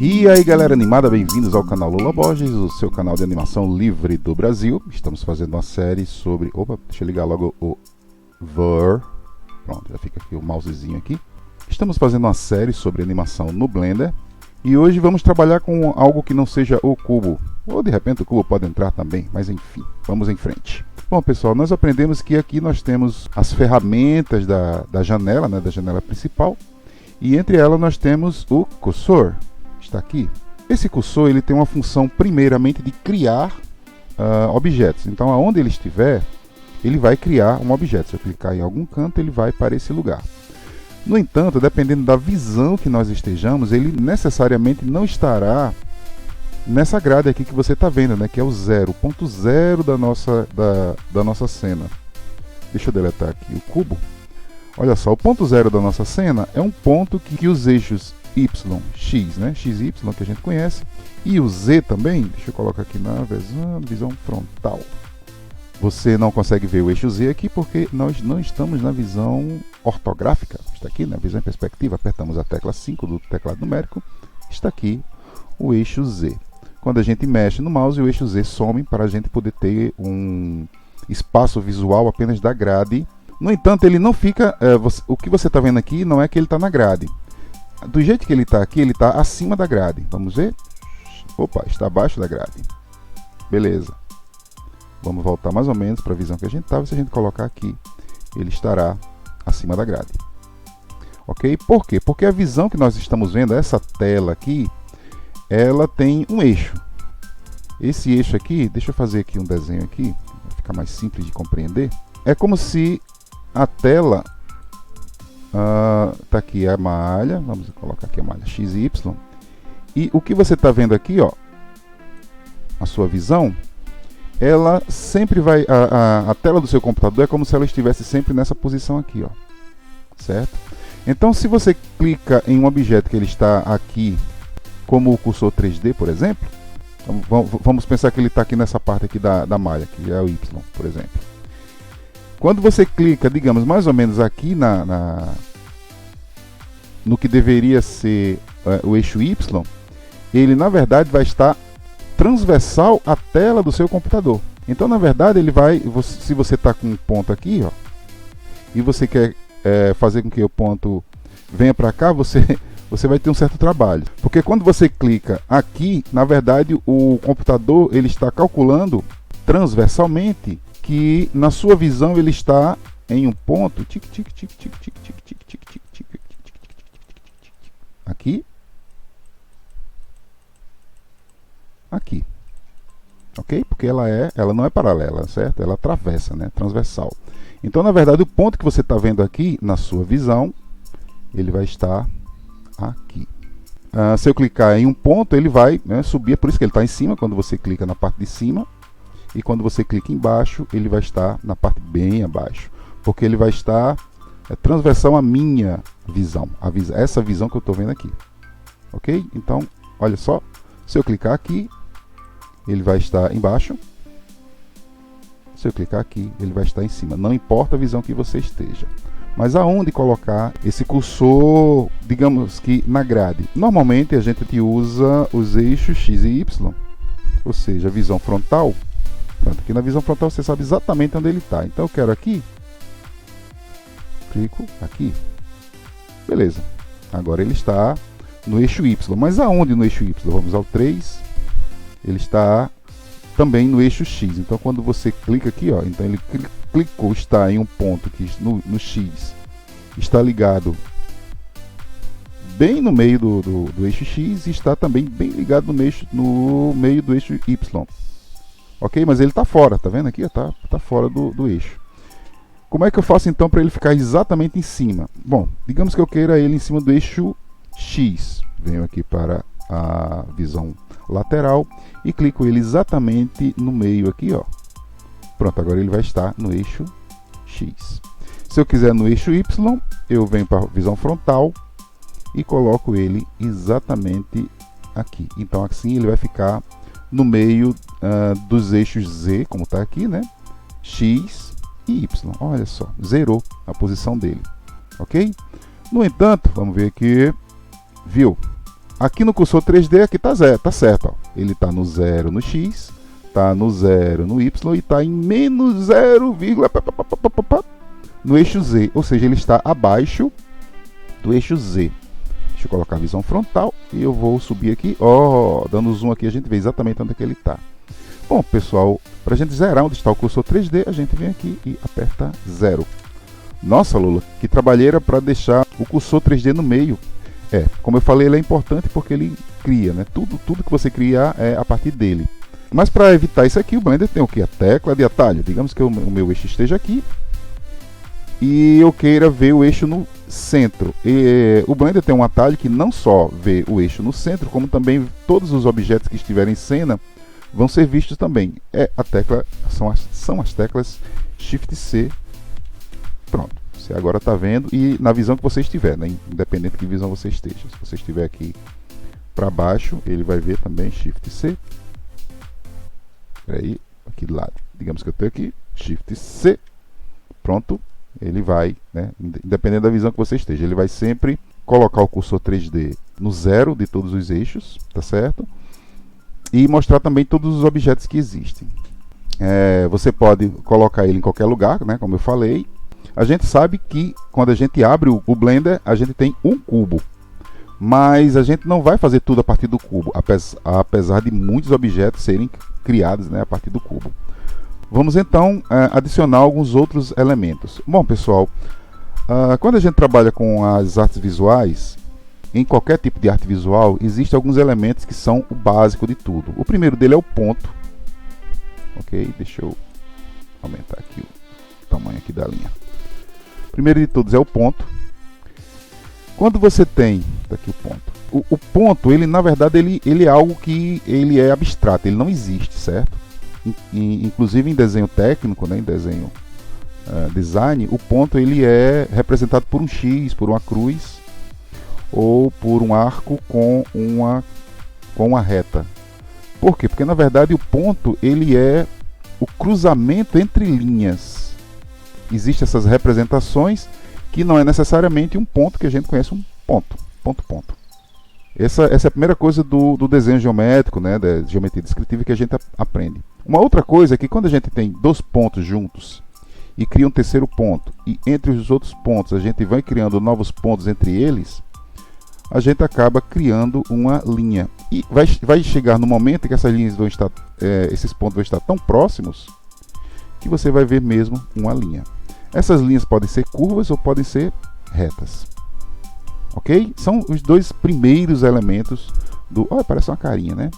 E aí galera animada, bem-vindos ao canal Lula Borges, o seu canal de animação livre do Brasil. Estamos fazendo uma série sobre... Opa, deixa eu ligar logo o Ver. Pronto, já fica aqui o mousezinho aqui. Estamos fazendo uma série sobre animação no Blender. E hoje vamos trabalhar com algo que não seja o cubo. Ou de repente o cubo pode entrar também, mas enfim, vamos em frente. Bom pessoal, nós aprendemos que aqui nós temos as ferramentas da janela, né, da janela principal. E entre elas nós temos o cursor. Está aqui. Esse cursor ele tem uma função primeiramente de criar objetos. Então aonde ele estiver, ele vai criar um objeto. Se eu clicar em algum canto, ele vai para esse lugar. No entanto, dependendo da visão que nós estejamos, ele necessariamente não estará nessa grade aqui que você está vendo, né, que é o 0.0 da nossa cena. Deixa eu deletar aqui o cubo. Olha só, o ponto 0 da nossa cena é um ponto que os eixos Y, X, né, X e Y que a gente conhece, e o Z também, deixa eu colocar aqui na visão frontal. Você não consegue ver o eixo Z aqui porque nós não estamos na visão ortográfica. Está aqui na visão em perspectiva, apertamos a tecla 5 do teclado numérico, está aqui o eixo Z. Quando a gente mexe no mouse, o eixo Z some para a gente poder ter um espaço visual apenas da grade. No entanto, ele não fica... o que você está vendo aqui não é que ele está na grade. Do jeito que ele está aqui, ele está acima da grade. Vamos ver? Opa, está abaixo da grade. Beleza. Vamos voltar mais ou menos para a visão que a gente estava. Se a gente colocar aqui, ele estará acima da grade. Ok? Por quê? Porque a visão que nós estamos vendo, essa tela aqui, ela tem um eixo. Esse eixo aqui, deixa eu fazer aqui um desenho aqui, para ficar mais simples de compreender. É como se a tela... tá aqui a malha, vamos colocar aqui a malha X e Y. E o que você está vendo aqui, ó, a sua visão, ela sempre vai, a tela do seu computador é como se ela estivesse sempre nessa posição aqui, ó, certo? Então, se você clica em um objeto que ele está aqui, como o cursor 3D, por exemplo, vamos pensar que ele está aqui nessa parte aqui da malha, que é o Y, por exemplo. Quando você clica, digamos, mais ou menos aqui no que deveria ser o eixo Y, ele na verdade vai estar transversal à tela do seu computador. Então, na verdade, ele vai, se você está com um ponto aqui, ó, e você quer fazer com que o ponto venha para cá, você vai ter um certo trabalho. Porque quando você clica aqui, na verdade, o computador ele está calculando transversalmente que na sua visão ele está em um ponto aqui, aqui, ok? Porque ela não é paralela, certo? Ela atravessa, né? Transversal. Então, na verdade, o ponto que você está vendo aqui na sua visão, ele vai estar aqui. Se eu clicar em um ponto, ele vai, né, subir. É por isso que ele está em cima quando você clica na parte de cima. E quando você clica embaixo, ele vai estar na parte bem abaixo. Porque ele vai estar transversal à minha visão. Essa visão que eu estou vendo aqui. Ok? Então, olha só. Se eu clicar aqui, ele vai estar embaixo. Se eu clicar aqui, ele vai estar em cima. Não importa a visão que você esteja. Mas aonde colocar esse cursor, digamos que na grade? Normalmente a gente usa os eixos X e Y. Ou seja, a visão frontal. Aqui na visão frontal você sabe exatamente onde ele está. Então eu quero aqui. Clico aqui. Beleza. Agora ele está no eixo Y. Mas aonde no eixo Y? Vamos ao 3. Ele está também no eixo X. Então quando você clica aqui, ó, então ele clicou, está em um ponto que no X está ligado bem no meio do eixo X e está também bem ligado no meio do eixo Y. Ok? Mas ele está fora, tá vendo aqui? Tá fora do eixo. Como é que eu faço então para ele ficar exatamente em cima? Bom, digamos que eu queira ele em cima do eixo X. Venho aqui para a visão lateral e clico ele exatamente no meio aqui, ó. Pronto, agora ele vai estar no eixo X. Se eu quiser no eixo Y, eu venho para a visão frontal e coloco ele exatamente aqui. Então assim ele vai ficar no meio dos eixos Z, como está aqui, né? X e Y. Olha só, zerou a posição dele. Ok? No entanto, vamos ver aqui. Viu? aqui no cursor 3D, aqui tá zero, tá certo, ó. Ele tá no 0 no X, tá no 0 no Y e tá em menos 0, no eixo Z, ou seja, ele está abaixo do eixo Z. Deixa eu colocar a visão frontal e eu vou subir aqui, ó, dando zoom aqui a gente vê exatamente onde é que ele está. Bom, pessoal, para a gente zerar onde está o cursor 3D, a gente vem aqui e aperta 0. Nossa, Lula, que trabalheira para deixar o cursor 3D no meio. Como eu falei, ele é importante porque ele cria, né? Tudo que você criar é a partir dele. Mas para evitar isso aqui, o Blender tem o que? A tecla de atalho. Digamos que o meu eixo esteja aqui e eu queira ver o eixo no centro. O Blender tem um atalho que não só vê o eixo no centro, como também todos os objetos que estiverem em cena vão ser vistos também. São as teclas Shift C. Pronto. Você agora está vendo e na visão que você estiver, né? Independente de que visão você esteja. Se você estiver aqui para baixo, ele vai ver também Shift C. Aí, aqui do lado. Digamos que eu tenho aqui Shift C. Pronto. Ele vai, né? Independente da visão que você esteja, ele vai sempre colocar o cursor 3D no 0 de todos os eixos, tá certo? E mostrar também todos os objetos que existem. Você pode colocar ele em qualquer lugar, né? Como eu falei. A gente sabe que quando a gente abre o Blender, a gente tem um cubo. Mas a gente não vai fazer tudo a partir do cubo, apesar de muitos objetos serem criados, né, a partir do cubo. Vamos então adicionar alguns outros elementos. Bom, pessoal, quando a gente trabalha com as artes visuais, em qualquer tipo de arte visual, existem alguns elementos que são o básico de tudo. O primeiro dele é o ponto. Ok, deixa eu aumentar aqui o tamanho aqui da linha. O primeiro de todos é o ponto. Quando você tem, tá aqui o ponto. O ponto, ele na verdade ele é algo que ele é abstrato, ele não existe, certo? Inclusive em desenho técnico, né, em desenho design, o ponto ele é representado por um X, por uma cruz ou por um arco com uma reta. Por quê? Porque na verdade o ponto ele é o cruzamento entre linhas. Existem essas representações que não é necessariamente um ponto que a gente conhece, um ponto. Essa é a primeira coisa do desenho geométrico, né, da geometria descritiva que a gente aprende. Uma outra coisa é que quando a gente tem dois pontos juntos e cria um terceiro ponto, e entre os outros pontos a gente vai criando novos pontos entre eles, a gente acaba criando uma linha. E vai chegar no momento em que essas linhas esses pontos vão estar tão próximos que você vai ver mesmo uma linha. Essas linhas podem ser curvas ou podem ser retas. Ok? São os dois primeiros elementos do... Olha, parece uma carinha, né?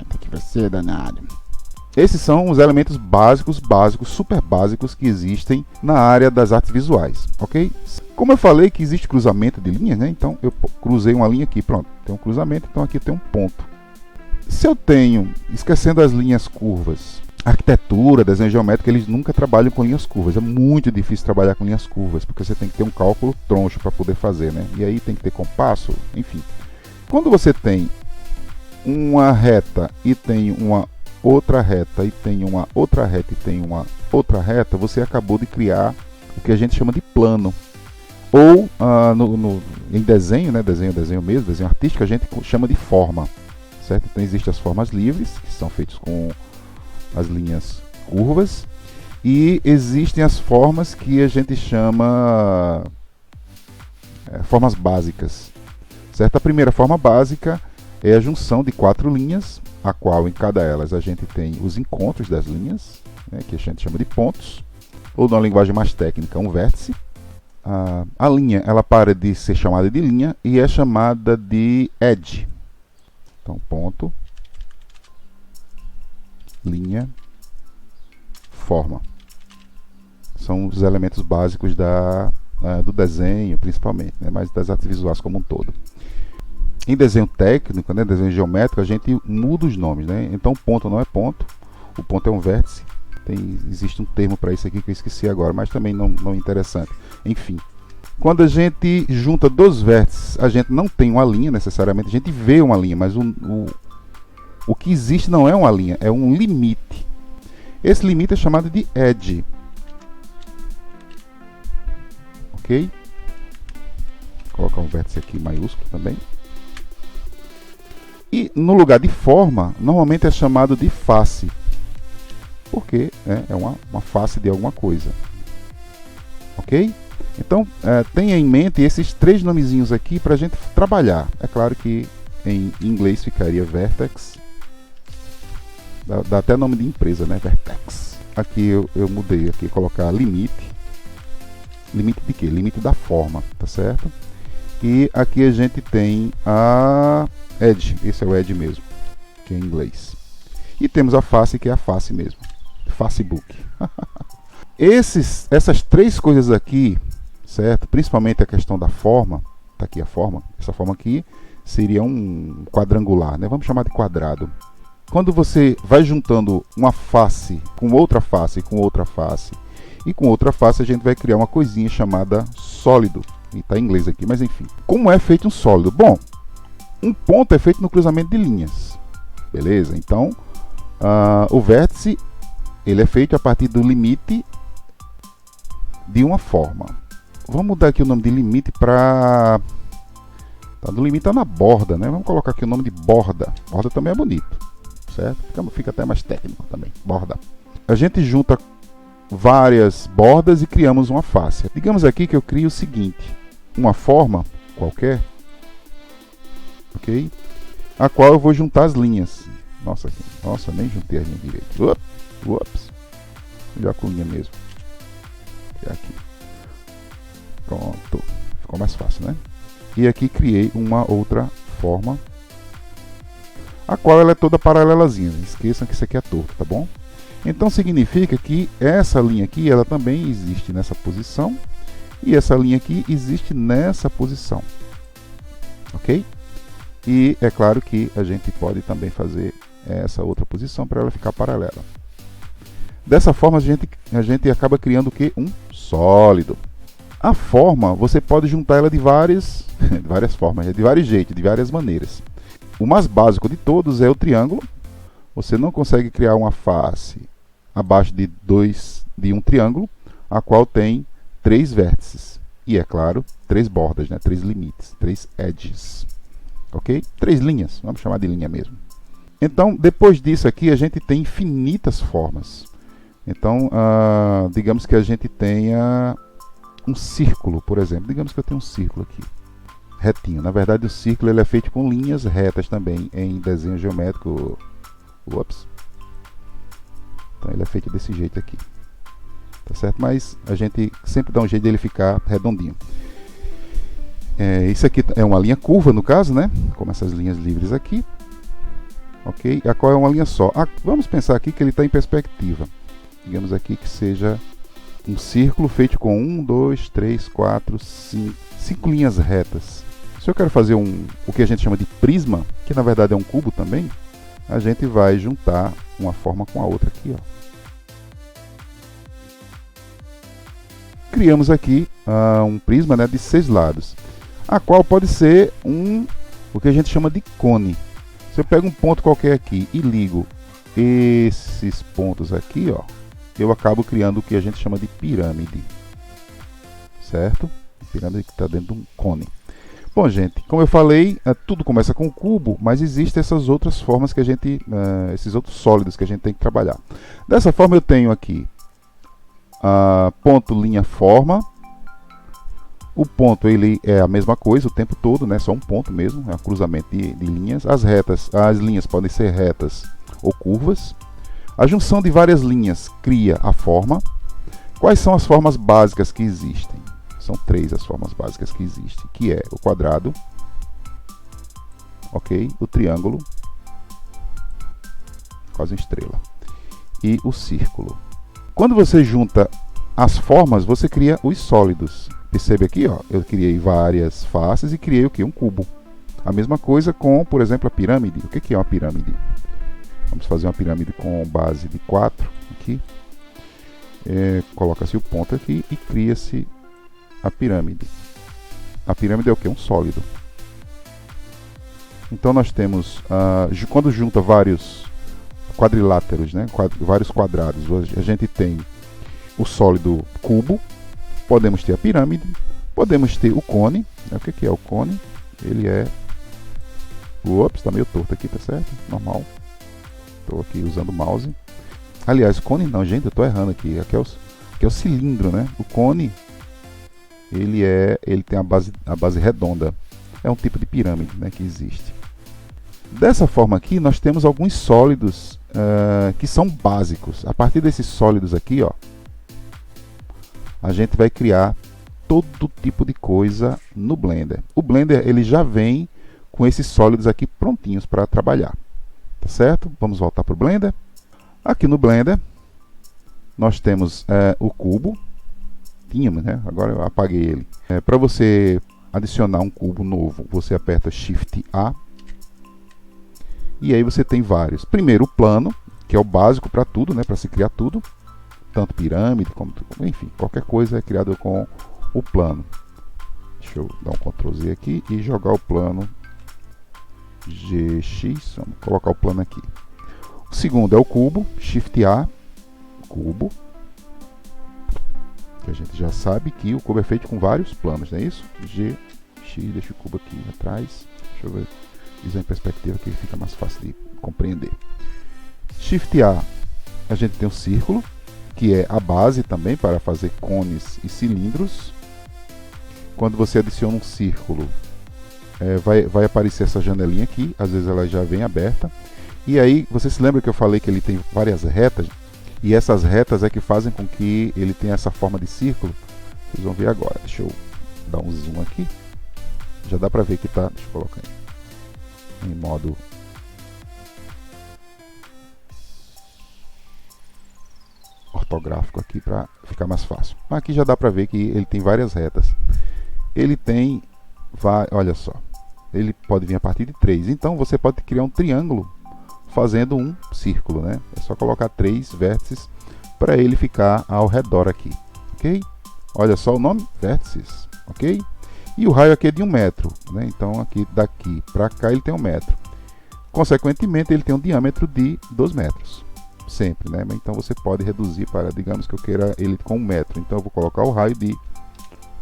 Tem que ser danado. Esses são os elementos básicos, super básicos que existem na área das artes visuais. Ok? Como eu falei que existe cruzamento de linhas, né? Então eu cruzei uma linha aqui, pronto. Tem um cruzamento, então aqui tem um ponto. Se eu tenho, esquecendo as linhas curvas, arquitetura, desenho geométrico, eles nunca trabalham com linhas curvas. É muito difícil trabalhar com linhas curvas, porque você tem que ter um cálculo troncho para poder fazer, né? E aí tem que ter compasso, enfim. Quando você tem uma reta e tem uma outra reta e tem uma outra reta e tem uma outra reta, você acabou de criar o que a gente chama de plano. Ou em desenho, né? Desenho mesmo, desenho artístico, a gente chama de forma, certo? Então existem as formas livres, que são feitas com as linhas curvas, e existem as formas que a gente chama formas básicas, certo? A primeira forma básica é a junção de 4 linhas, a qual em cada elas a gente tem os encontros das linhas, né, que a gente chama de pontos, ou numa linguagem mais técnica, um vértice. A linha, ela para de ser chamada de linha e é chamada de edge. Então, ponto, linha, forma. São os elementos básicos do desenho, principalmente, né? Mas das artes visuais como um todo. Em desenho técnico, né? Desenho geométrico, a gente muda os nomes, né? Então, ponto não é ponto, o ponto é um vértice. Existe um termo para isso aqui que eu esqueci agora, mas também não é interessante. Enfim, quando a gente junta 2 vértices, a gente não tem uma linha necessariamente, a gente vê uma linha, mas o que existe não é uma linha, é um limite. Esse limite é chamado de edge. Ok? Vou colocar um vértice aqui maiúsculo também. E no lugar de forma, normalmente é chamado de face, porque é uma face de alguma coisa. Ok? Então, tenha em mente esses 3 nomezinhos aqui para a gente trabalhar. É claro que em inglês ficaria vertex. Dá até nome de empresa, né? Vertex. Aqui eu mudei, aqui colocar limite. Limite de quê? Limite da forma, tá certo? E aqui a gente tem a edge. Esse é o edge mesmo, que é em inglês. E temos a face, que é a face mesmo. Facebook. Essas 3 coisas aqui, certo? Principalmente a questão da forma. Tá aqui a forma. Essa forma aqui seria um quadrangular, né? Vamos chamar de quadrado. Quando você vai juntando uma face com outra face, com outra face e com outra face, a gente vai criar uma coisinha chamada sólido. E está em inglês aqui, mas enfim. Como é feito um sólido? Bom, um ponto é feito no cruzamento de linhas. Beleza? Então, o vértice ele é feito a partir do limite de uma forma. Vamos mudar aqui o nome de limite para... do limite está na borda, né? Vamos colocar aqui o nome de borda. Borda também é bonito, certo? Fica até mais técnico também. Borda. A gente junta várias bordas e criamos uma face. Digamos aqui que eu crio o seguinte: uma forma qualquer, ok? A qual eu vou juntar as linhas. Nossa, nem juntei as linhas direito. Ups. Melhor com linha mesmo. Aqui. Pronto. Ficou mais fácil, né? E aqui criei uma outra forma, a qual ela é toda paralelazinha. Não esqueçam que isso aqui é torto, tá bom? Então significa que essa linha aqui, ela também existe nessa posição, e essa linha aqui existe nessa posição, ok? E é claro que a gente pode também fazer essa outra posição para ela ficar paralela. Dessa forma a gente acaba criando o que? Um sólido. A forma, você pode juntar ela de várias formas, de vários jeitos, de várias maneiras. O mais básico de todos é o triângulo. Você não consegue criar uma face abaixo de um triângulo, a qual tem 3 vértices. E, é claro, 3 bordas, né? 3 limites, 3 edges. Ok? 3 linhas, vamos chamar de linha mesmo. Então, depois disso aqui, a gente tem infinitas formas. Então, digamos que a gente tenha um círculo, por exemplo. Digamos que eu tenho um círculo aqui, retinho. Na verdade, o círculo ele é feito com linhas retas também, em desenho geométrico. Ups. Então, ele é feito desse jeito aqui. Tá certo? Mas a gente sempre dá um jeito dele ficar redondinho. Isso aqui é uma linha curva, no caso, né? Como essas linhas livres aqui. Ok? A qual é uma linha só. Vamos pensar aqui que ele está em perspectiva. Digamos aqui que seja um círculo feito com 1, 2, 3, 4, 5 linhas retas. Se eu quero fazer o que a gente chama de prisma, que na verdade é um cubo também, a gente vai juntar uma forma com a outra aqui, ó. Criamos aqui um prisma, né, de 6 lados, a qual pode ser o que a gente chama de cone. Se eu pego um ponto qualquer aqui e ligo esses pontos aqui, ó, eu acabo criando o que a gente chama de pirâmide, certo? Pirâmide que está dentro de um cone. Bom, gente, como eu falei, tudo começa com o cubo, mas existem essas outras formas que a gente, esses outros sólidos que a gente tem que trabalhar. Dessa forma eu tenho aqui ponto, linha, forma. O ponto ele é a mesma coisa o tempo todo, né? Só um ponto mesmo, é um cruzamento de linhas. As linhas podem ser retas ou curvas. A junção de várias linhas cria a forma. Quais são as formas básicas que existem? São 3 as formas básicas que existem, que é o quadrado, ok? O triângulo, quase uma estrela, e o círculo. Quando você junta as formas, você cria os sólidos. Percebe aqui, ó, eu criei várias faces e criei o que? Um cubo. A mesma coisa com, por exemplo, a pirâmide. O que é uma pirâmide? Vamos fazer uma pirâmide com base de 4 aqui. Coloca-se o ponto aqui e cria-se a pirâmide. A pirâmide é o que? Um sólido. Então nós temos, quando junta vários quadriláteros, né, vários quadrados, a gente tem o sólido cubo, podemos ter a pirâmide, Podemos ter o cone, né? O que é o cone? Ele é... Ops, está meio torto aqui, tá certo? Normal. Estou aqui usando o mouse. Aliás, cone não, gente, eu estou errando aqui. Aqui é o cilindro, né? O cone, ele tem a base redonda. É um tipo de pirâmide, né, que existe. Dessa forma aqui, nós temos alguns sólidos que são básicos. A partir desses sólidos aqui, ó, a gente vai criar todo tipo de coisa no Blender. O Blender ele já vem com esses sólidos aqui prontinhos para trabalhar. Tá certo? Vamos voltar para o Blender. Aqui no Blender, nós temos o cubo. Tínhamos, né? Agora eu apaguei ele. Para você adicionar um cubo novo, você aperta Shift A. E aí você tem vários. Primeiro o plano, que é o básico para tudo, né? Para se criar tudo. Tanto pirâmide, como enfim, qualquer coisa é criado com o plano. Deixa eu dar um Ctrl Z aqui e jogar o plano GX. Vamos colocar o plano aqui. O segundo é o cubo, Shift A, cubo. Que a gente já sabe que o cubo é feito com vários planos, não é isso? GX, deixa o cubo aqui atrás. Deixa eu ver, isso em perspectiva que fica mais fácil de compreender. Shift A, a gente tem um círculo, que é a base também para fazer cones e cilindros. Quando você adiciona um círculo, vai aparecer essa janelinha aqui, às vezes ela já vem aberta. E aí, você se lembra que eu falei que ele tem várias retas? E essas retas é que fazem com que ele tenha essa forma de círculo. Vocês vão ver agora. Deixa eu dar um zoom aqui. Já dá para ver que tá. Deixa eu colocar em modo ortográfico aqui para ficar mais fácil. Aqui já dá para ver que ele tem várias retas. Ele tem, olha só, ele pode vir a partir de 3. Então você pode criar um triângulo fazendo um círculo, né? É só colocar 3 vértices para ele ficar ao redor aqui, ok? Olha só o nome, vértices, ok? E o raio aqui é de 1 metro, né? Então aqui daqui para cá ele tem 1 metro. Consequentemente ele tem um diâmetro de 2 metros, sempre, né? Então você pode reduzir para, digamos que eu queira ele com 1 metro. Então eu vou colocar o raio de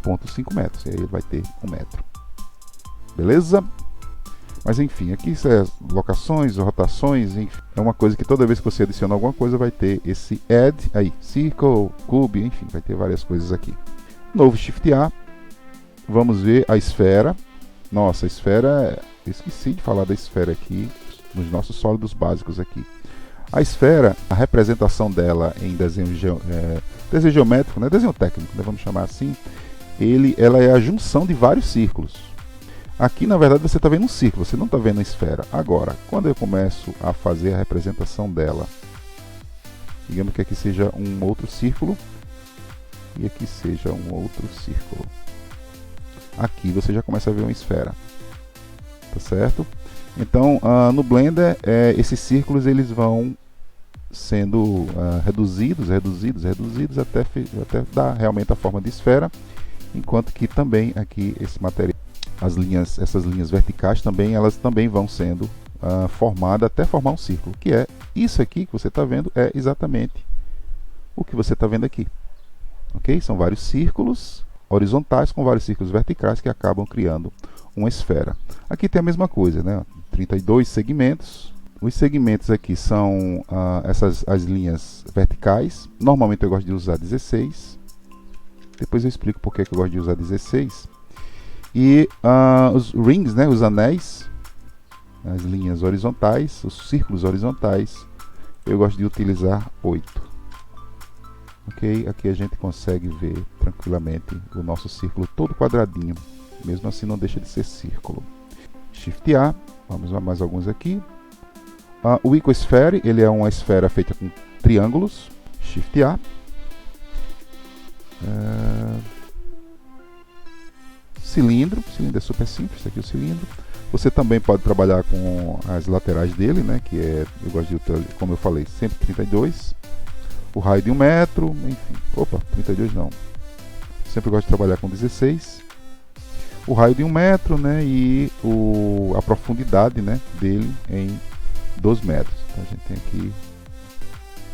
0,5 metros, e aí ele vai ter 1 metro. Beleza? Mas enfim, aqui isso é locações, rotações, enfim, é uma coisa que toda vez que você adiciona alguma coisa vai ter esse add, aí, circle, cube, enfim, vai ter várias coisas aqui. Novo Shift A, vamos ver a esfera. Nossa, a esfera, esqueci de falar da esfera aqui, nos nossos sólidos básicos aqui. A esfera, a representação dela em desenho geométrico, né, desenho técnico, né, vamos chamar assim, ela é a junção de vários círculos. Aqui, na verdade, você está vendo um círculo, você não está vendo a esfera. Agora, quando eu começo a fazer a representação dela, digamos que aqui seja um outro círculo, e aqui seja um outro círculo. Aqui você já começa a ver uma esfera. Tá certo? Então, no Blender, esses círculos eles vão sendo reduzidos até dar realmente a forma de esfera, enquanto que também aqui esse material, essas linhas verticais também, elas também vão sendo formadas até formar um círculo, que é isso aqui que você está vendo, é exatamente o que você está vendo aqui. Ok? São vários círculos horizontais com vários círculos verticais que acabam criando uma esfera. Aqui tem a mesma coisa, né? 32 segmentos. Os segmentos aqui são as linhas verticais. Normalmente eu gosto de usar 16. Depois eu explico por que eu gosto de usar 16. E os rings, né, os anéis, as linhas horizontais, os círculos horizontais, eu gosto de utilizar 8. Ok? Aqui a gente consegue ver tranquilamente o nosso círculo todo quadradinho. Mesmo assim não deixa de ser círculo. Shift A, vamos a mais alguns aqui. O Icosphere, ele é uma esfera feita com triângulos. Shift A. Cilindro é super simples, aqui é o cilindro. Você também pode trabalhar com as laterais dele, né, que eu gosto de, como eu falei, sempre 32. O raio de 1 metro, enfim, 32 não. Sempre gosto de trabalhar com 16. O raio de 1 metro, né, e a profundidade, né, dele em 2 metros. Então a gente tem aqui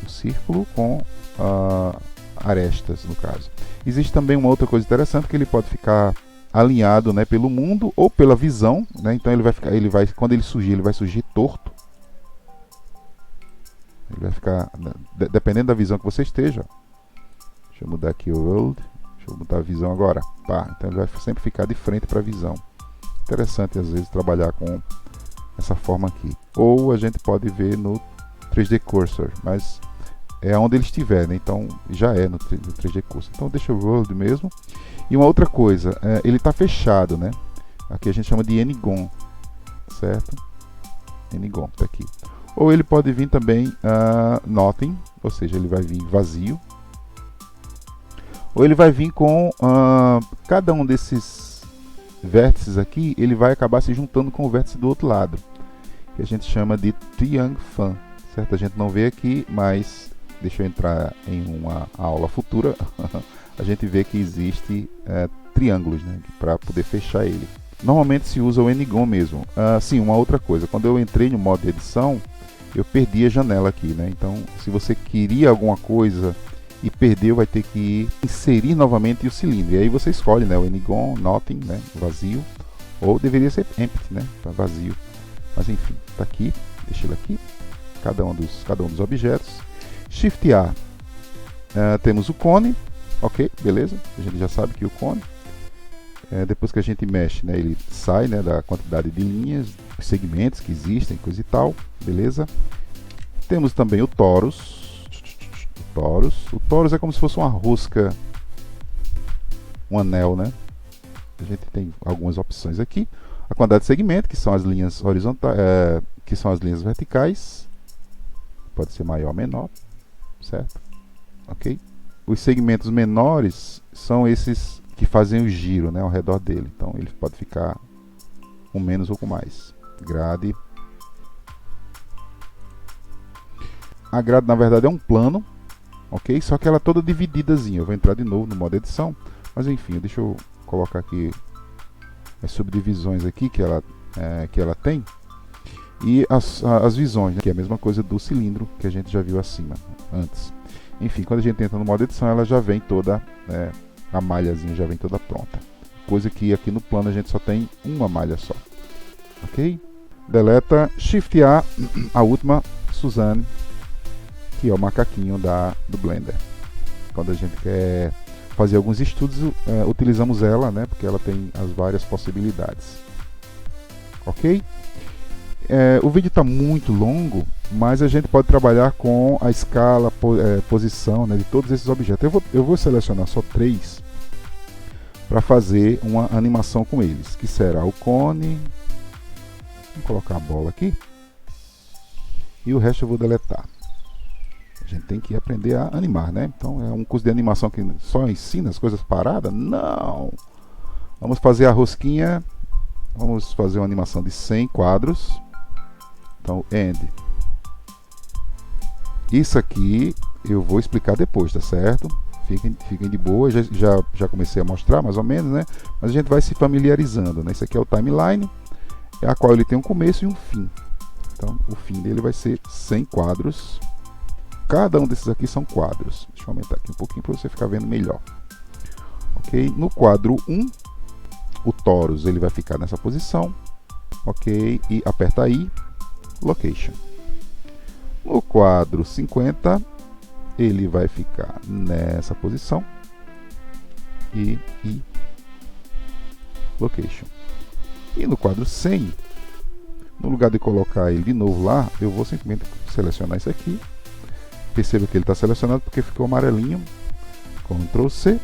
o círculo com arestas no caso. Existe também uma outra coisa interessante, que ele pode ficar alinhado, né, pelo mundo ou pela visão, né? Então quando ele surgir, ele vai surgir torto. Ele vai ficar, dependendo da visão que você esteja. Deixa eu mudar aqui o world. Deixa eu mudar a visão agora. Pá, então ele vai sempre ficar de frente para a visão. Interessante às vezes trabalhar com essa forma aqui. Ou a gente pode ver no 3D Cursor, mas é onde ele estiver, né? Então já é no 3D Cursor. Então deixa o world mesmo. E uma outra coisa, ele está fechado, né? Aqui a gente chama de N-Gon, certo? N-Gon, tá aqui. Ou ele pode vir também Nothing, ou seja, ele vai vir vazio. Ou ele vai vir com cada um desses vértices aqui, ele vai acabar se juntando com o vértice do outro lado, que a gente chama de Triangle Fan, certo? A gente não vê aqui, mas deixa eu entrar em uma aula futura. A gente vê que existe triângulos, né, para poder fechar ele. Normalmente se usa o N-Gon mesmo. Sim, uma outra coisa, quando eu entrei no modo de edição, eu perdi a janela aqui, né? Então, se você queria alguma coisa e perdeu, vai ter que inserir novamente o cilindro. E aí você escolhe, né, o N-Gon, Nothing, né, vazio, ou deveria ser empty, né, vazio. Mas enfim, tá aqui, deixa ele aqui, cada um dos objetos. Shift A, temos o cone. Ok, beleza, a gente já sabe que o cone, depois que a gente mexe, né, ele sai, né, da quantidade de linhas, segmentos que existem, coisa e tal, beleza. Temos também o torus. O torus é como se fosse uma rosca, um anel, né? A gente tem algumas opções aqui. A quantidade de segmento, que são as linhas horizontais, que são as linhas verticais, pode ser maior ou menor, certo? Ok. Os segmentos menores são esses que fazem o giro, né, ao redor dele. Então ele pode ficar com menos ou com mais. Grade. A grade na verdade é um plano, ok? Só que ela é toda divididazinha. Eu vou entrar de novo no modo edição, mas enfim, deixa eu colocar aqui as subdivisões aqui que ela tem. E as visões, né, que é a mesma coisa do cilindro que a gente já viu acima antes. Enfim, quando a gente entra no modo edição, ela já vem toda, a malhazinha já vem toda pronta. Coisa que aqui no plano a gente só tem uma malha só. Ok? Deleta, Shift a última, Suzanne, que é o macaquinho do Blender. Quando a gente quer fazer alguns estudos, utilizamos ela, né, porque ela tem as várias possibilidades. Ok? O vídeo está muito longo, mas a gente pode trabalhar com a escala, posição, né, de todos esses objetos. Eu vou selecionar só 3 para fazer uma animação com eles, que será o cone. Vou colocar a bola aqui. E o resto eu vou deletar. A gente tem que aprender a animar, né? Então é um curso de animação que só ensina as coisas paradas? Não! Vamos fazer a rosquinha. Vamos fazer uma animação de 100 quadros. Então, end. Isso aqui eu vou explicar depois, tá certo? Fiquem de boa, já comecei a mostrar mais ou menos, né? Mas a gente vai se familiarizando, né? Isso aqui é o timeline, a qual ele tem um começo e um fim. Então, o fim dele vai ser 100 quadros. Cada um desses aqui são quadros. Deixa eu aumentar aqui um pouquinho para você ficar vendo melhor. Ok? No quadro 1, o torus ele vai ficar nessa posição. Ok? E aperta aí. Location. No quadro 50, ele vai ficar nessa posição e location. E no quadro 100, no lugar de colocar ele de novo lá, eu vou simplesmente selecionar isso aqui. Perceba que ele está selecionado porque ficou amarelinho. Ctrl C,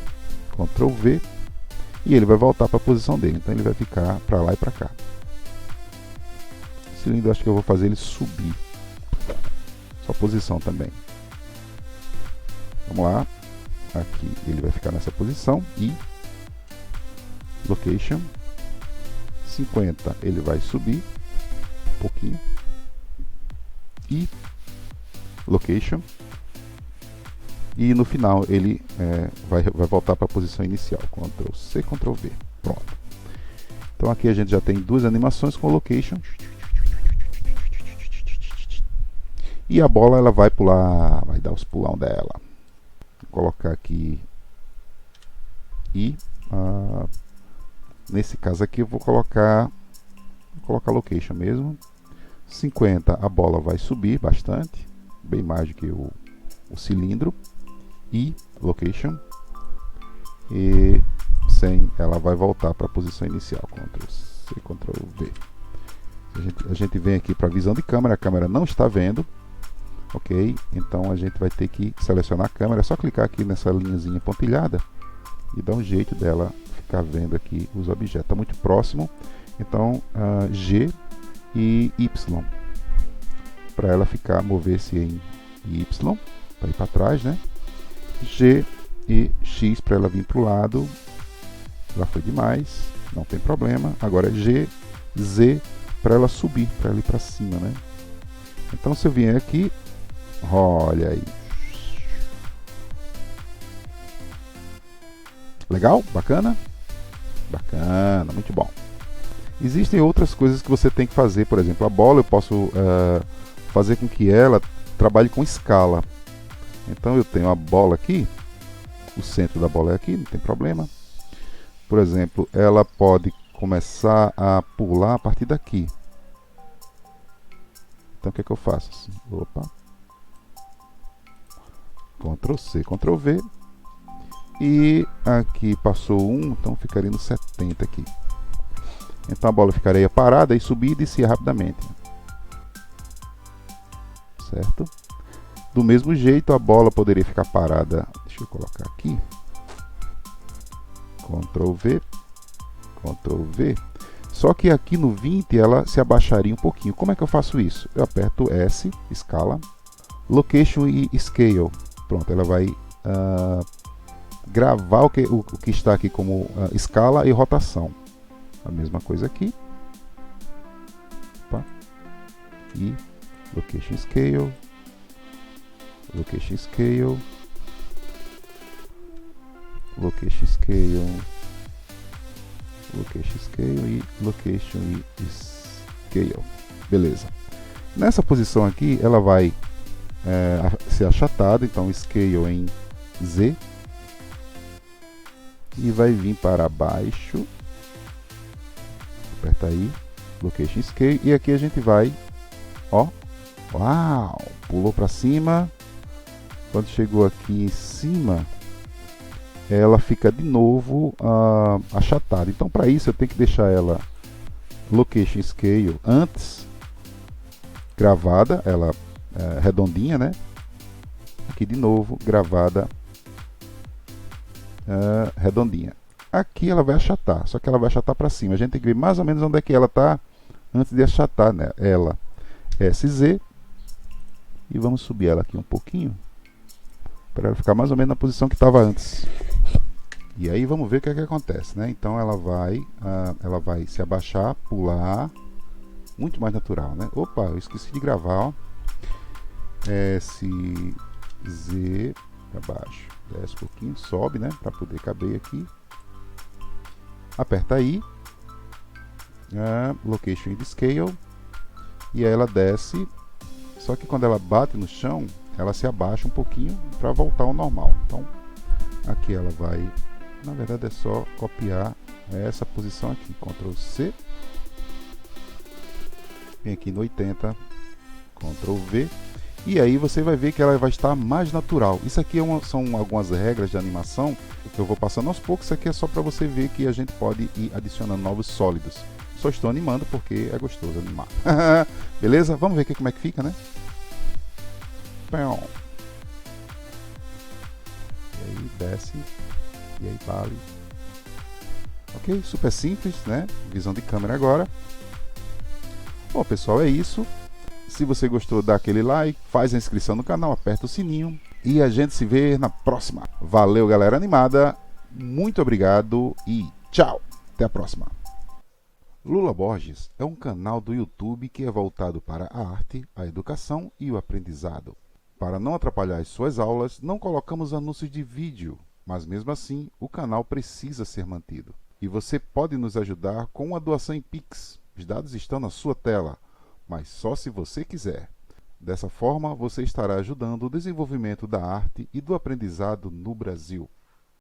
Ctrl V, e ele vai voltar para a posição dele. Então ele vai ficar para lá e para cá. Esse cilindro, acho que eu vou fazer ele subir. Sua posição também. Vamos lá. Aqui ele vai ficar nessa posição e location 50 ele vai subir um pouquinho e location, e no final ele vai voltar para a posição inicial. Ctrl C, Ctrl V. Pronto. Então aqui a gente já tem 2 animações com location. E a bola ela vai pular, vai dar os pulão dela. colocar aqui e nesse caso aqui eu vou colocar location mesmo. 50, a bola vai subir bastante, bem mais do que o cilindro. E location. E 100, ela vai voltar para a posição inicial. Ctrl C, Ctrl V. A gente vem aqui para a visão de câmera, a câmera não está vendo. Ok, então a gente vai ter que selecionar a câmera, é só clicar aqui nessa linhazinha pontilhada e dar um jeito dela ficar vendo aqui os objetos. Está muito próximo, então G e Y para ela ficar, mover-se em Y para ir para trás, né? G e X para ela vir para o lado. Já foi demais, não tem problema. Agora G, Z para ela subir, para ela ir para cima, né? Então se eu vier aqui, olha aí. Legal? Bacana? Bacana, muito bom. Existem outras coisas que você tem que fazer. Por exemplo, a bola eu posso fazer com que ela trabalhe com escala. Então eu tenho a bola aqui, o centro da bola é aqui, não tem problema. Por exemplo, ela pode começar a pular a partir daqui. Então o que é que eu faço? Opa. Ctrl C, Ctrl V. E aqui passou 1, então ficaria no 70 aqui. Então a bola ficaria parada e subir e descer rapidamente. Certo? Do mesmo jeito a bola poderia ficar parada. Deixa eu colocar aqui. Ctrl V. Ctrl V. Só que aqui no 20 ela se abaixaria um pouquinho. Como é que eu faço isso? Eu aperto S, escala, Location e Scale. Pronto, ela vai gravar o que está aqui como escala e rotação. A mesma coisa aqui. Opa. E Location Scale. Location Scale. Location Scale. Location Scale e Location e Scale. Beleza. Nessa posição aqui, ela vai ser achatada. Então, Scale em Z. E vai vir para baixo. Aperta aí. Location Scale. E aqui a gente vai... Ó. Uau! Pulou para cima. Quando chegou aqui em cima... ela fica de novo achatada. Então, para isso, eu tenho que deixar ela Location Scale antes, gravada, ela redondinha, né? Aqui de novo, gravada, redondinha. Aqui ela vai achatar, só que ela vai achatar para cima. A gente tem que ver mais ou menos onde é que ela está antes de achatar, né? Ela SZ. E vamos subir ela aqui um pouquinho, para ela ficar mais ou menos na posição que estava antes. E aí vamos ver o que é que acontece, né? Então ela vai se abaixar, pular, muito mais natural, né? Opa, eu esqueci de gravar, ó. S, Z, para baixo, desce um pouquinho, sobe, né? Para poder caber aqui. Aperta aí, Location e Scale, e aí ela desce, só que quando ela bate no chão, ela se abaixa um pouquinho para voltar ao normal. Então aqui ela vai, na verdade é só copiar essa posição aqui, Ctrl C, vem aqui no 80, Ctrl V, e aí você vai ver que ela vai estar mais natural. Isso aqui são algumas regras de animação que eu vou passando aos poucos. Isso aqui é só para você ver que a gente pode ir adicionando novos sólidos. Só estou animando porque é gostoso animar. Beleza? Vamos ver aqui como é que fica, né? E aí desce, e aí vale. Ok, super simples, né? Visão de câmera agora. Bom, pessoal, é isso. Se você gostou, dá aquele like, faz a inscrição no canal, aperta o sininho e a gente se vê na próxima. Valeu, galera animada. Muito obrigado e tchau. Até a próxima. Lula Borges é um canal do YouTube que é voltado para a arte, a educação e o aprendizado. Para não atrapalhar as suas aulas, não colocamos anúncios de vídeo, mas mesmo assim o canal precisa ser mantido. E você pode nos ajudar com uma doação em Pix. Os dados estão na sua tela, mas só se você quiser. Dessa forma, você estará ajudando o desenvolvimento da arte e do aprendizado no Brasil.